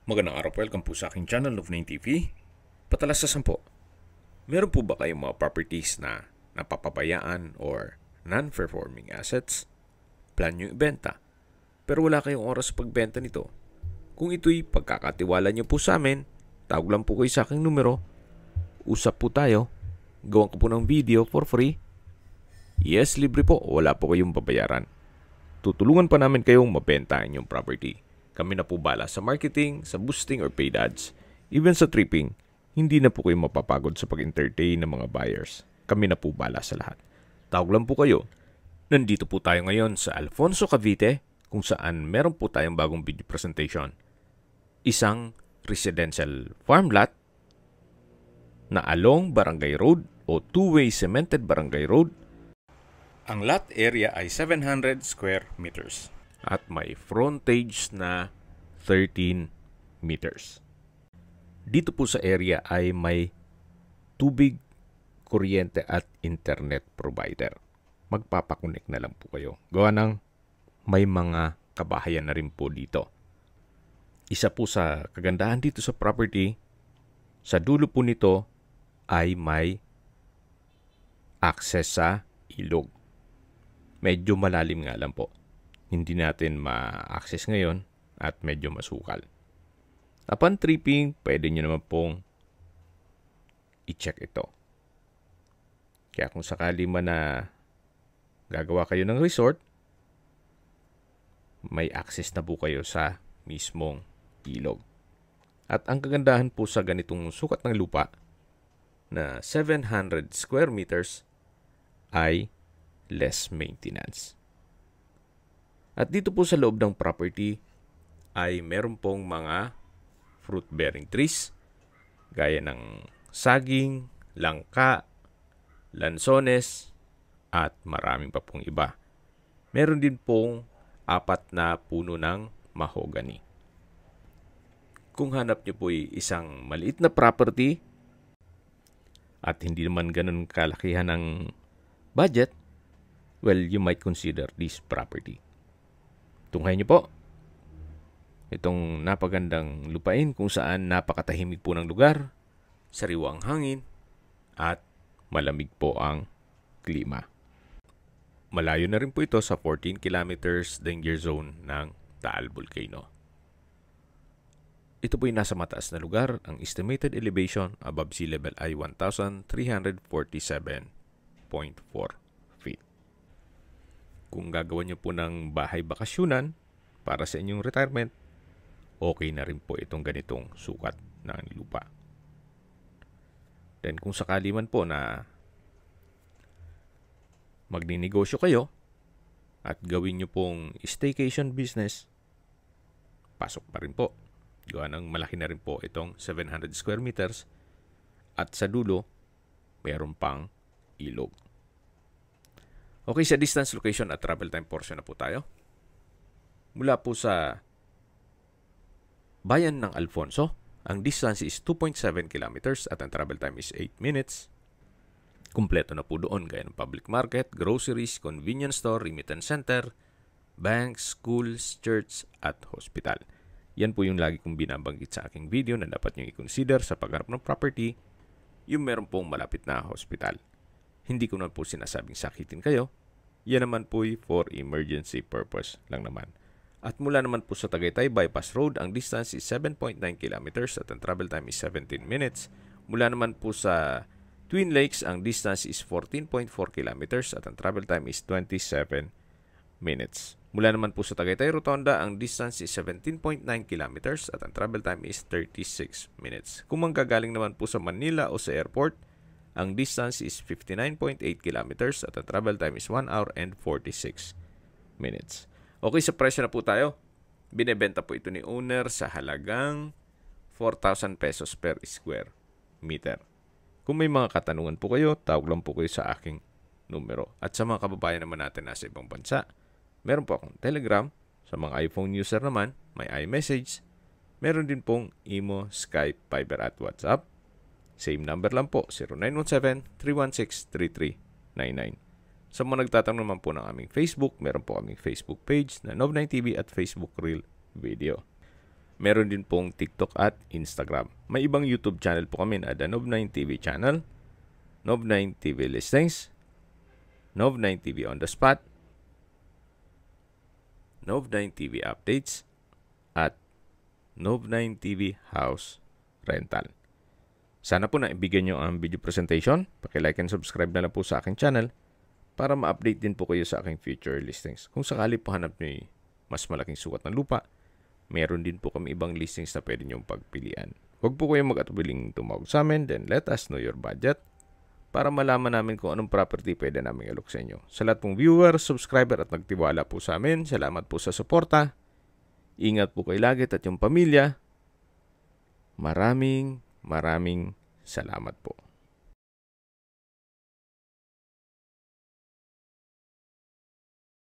Magandang araw po, welcome po sa aking channel of 9 TV. Patalas sa 10. Meron po ba kayong mga properties na napapabayaan or non-performing assets? Plan nyo ibenta, pero wala kayong oras sa pagbenta nito. Kung ito'y pagkakatiwala nyo po sa amin, tawag lang po kayo sa aking numero. Usap po tayo. Gawan ko po ng video for free. Yes, libre po. Wala po kayong babayaran. Tutulungan pa namin kayong mabenta ang inyong property. Kami na po bala sa marketing, sa boosting or paid ads. Even sa tripping, hindi na po kayo mapapagod sa pag-entertain ng mga buyers. Kami na po bala sa lahat. Tawag lang po kayo. Nandito po tayo ngayon sa Alfonso, Cavite, kung saan meron po tayong bagong video presentation. Isang residential farm lot na along Barangay Road o two-way cemented Barangay Road. Ang lot area ay 700 square meters. At may frontage na 13 meters. Dito po sa area ay may tubig, kuryente at internet provider. Magpapakunik na lang po kayo. Gawa ng may mga kabahayan na rin po dito. Isa po sa kagandahan dito sa property, sa dulo po nito ay may access sa ilog. Medyo malalim nga lang po. Hindi natin ma-access ngayon at medyo masukal. Upon tripping, pwede nyo naman pong i-check ito. Kaya kung sakali man na gagawa kayo ng resort, may access na po kayo sa mismong ilog. At ang kagandahan po sa ganitong sukat ng lupa na 700 square meters ay less maintenance. At dito po sa loob ng property ay meron pong mga fruit-bearing trees gaya ng saging, langka, lansones at maraming pa pong iba. Meron din pong 4 na puno ng mahogany. Kung hanap niyo po ay isang maliit na property at hindi naman ganun kalakihan ng budget, well, you might consider this property. Tunghayin niyo po itong napagandang lupain kung saan napakatahimik po ng lugar, sariwang hangin, at malamig po ang klima. Malayo na rin po ito sa 14 kilometers danger zone ng Taal Volcano. Ito po ay nasa mataas na lugar. Ang estimated elevation above sea level ay 1,347.4 feet. Kung gagawin nyo po ng bahay bakasyunan para sa inyong retirement, okay na rin po itong ganitong sukat ng lupa. Then kung sakali man po na magninegosyo kayo at gawin nyo pong staycation business, pasok pa rin po. Gawa ng malaki na rin po itong 700 square meters at sa dulo, mayroon pang ilog. Okay, sa distance, location at travel time portion na po tayo. Mula po sa bayan ng Alfonso, ang distance is 2.7 kilometers at ang travel time is 8 minutes. Kumpleto na po doon gaya ng public market, groceries, convenience store, remittance center, banks, schools, church at hospital. Yan po yung lagi kong binabanggit sa aking video na dapat nyo i-consider sa pagharap ng property, yung meron pong malapit na hospital. Hindi ko na po sinasabing sakitin kayo. Yan naman po for emergency purpose lang naman. At mula naman po sa Tagaytay Bypass Road, ang distance is 7.9 kilometers at ang travel time is 17 minutes. Mula naman po sa Twin Lakes, ang distance is 14.4 kilometers at ang travel time is 27 minutes. Mula naman po sa Tagaytay Rotonda, ang distance is 17.9 kilometers at ang travel time is 36 minutes. Kung manggagaling naman po sa Manila o sa airport, ang distance is 59.8 kilometers at ang travel time is 1 hour and 46 minutes. Okay, sa presyo na po tayo. Binebenta po ito ni owner sa halagang 4,000 pesos per square meter. Kung may mga katanungan po kayo, tawag lang po kayo sa aking numero. At sa mga kababayan naman natin nasa ibang bansa, meron po akong Telegram. Sa mga iPhone user naman, may iMessage. Meron din pong Imo, Skype, Viber at WhatsApp. Same number lang po, 0917-316-3399. Sa mga nagtatanong naman po ng aming Facebook, meron po aming Facebook page na Nov9TV at Facebook Reel Video. Meron din pong TikTok at Instagram. May ibang YouTube channel po kami na The Nov9 TV channel, Nov9 TV Listings, Nov9 TV On The Spot, Nov9 TV Updates, at Nov9 TV House Rental. Sana po naibigyan nyo ang video presentation. Paki-like and subscribe na lang po sa aking channel para ma-update din po kayo sa aking future listings. Kung sakali po hanap nyo mas malaking sukat ng lupa, meron din po kami ibang listings na pwede nyong pagpilian. Huwag po kayong mag-atubiling tumawag sa amin, then let us know your budget para malaman namin kung anong property pwede namin ilok sa inyo. Sa lahat pong viewer, subscriber at nagtiwala po sa amin, salamat po sa suporta. Ingat po kayo lagi at yung pamilya. Maraming salamat po.